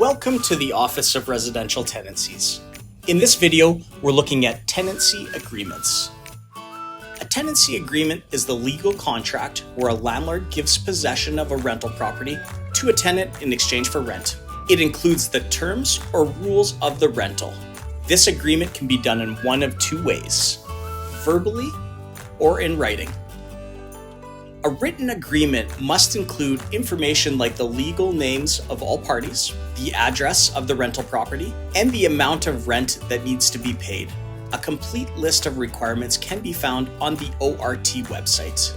Welcome to the Office of Residential Tenancies. In this video, we're looking at tenancy agreements. A tenancy agreement is the legal contract where a landlord gives possession of a rental property to a tenant in exchange for rent. It includes the terms or rules of the rental. This agreement can be done in one of two ways: verbally or in writing. A written agreement must include information like the legal names of all parties, the address of the rental property, and the amount of rent that needs to be paid. A complete list of requirements can be found on the ORT website.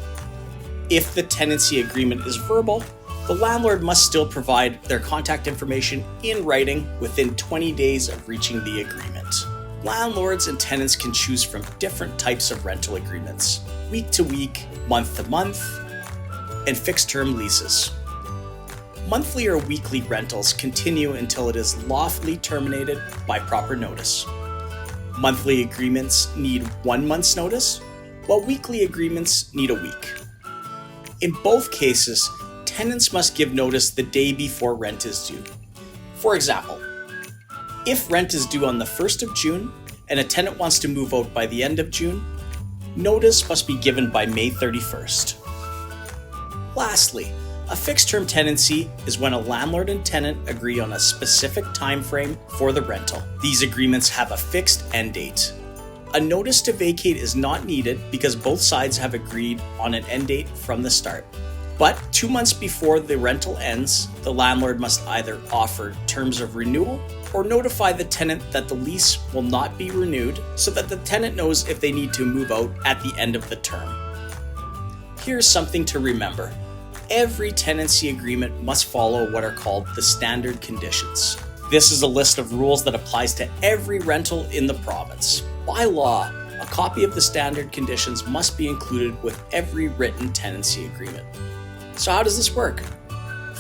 If the tenancy agreement is verbal, the landlord must still provide their contact information in writing within 20 days of reaching the agreement. Landlords and tenants can choose from different types of rental agreements: week to week, month to month, and fixed term leases. Monthly or weekly rentals continue until it is lawfully terminated by proper notice. Monthly agreements need 1 month's notice, while weekly agreements need a week. In both cases, tenants must give notice the day before rent is due. For example, if rent is due on the 1st of June and a tenant wants to move out by the end of June, notice must be given by May 31st. Lastly, a fixed-term tenancy is when a landlord and tenant agree on a specific time frame for the rental. These agreements have a fixed end date. A notice to vacate is not needed because both sides have agreed on an end date from the start. But 2 months before the rental ends, the landlord must either offer terms of renewal or notify the tenant that the lease will not be renewed so that the tenant knows if they need to move out at the end of the term. Here's something to remember. Every tenancy agreement must follow what are called the standard conditions. This is a list of rules that applies to every rental in the province. By law, a copy of the standard conditions must be included with every written tenancy agreement. So how does this work?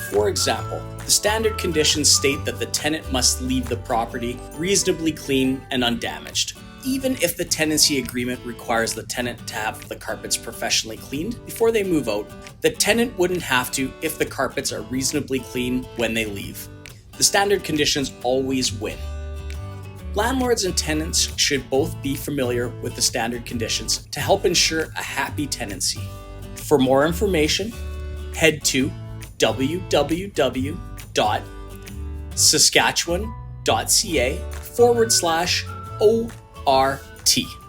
For example, the standard conditions state that the tenant must leave the property reasonably clean and undamaged. Even if the tenancy agreement requires the tenant to have the carpets professionally cleaned before they move out, the tenant wouldn't have to if the carpets are reasonably clean when they leave. The standard conditions always win. Landlords and tenants should both be familiar with the standard conditions to help ensure a happy tenancy. For more information, head to www.saskatchewan.ca/ORT.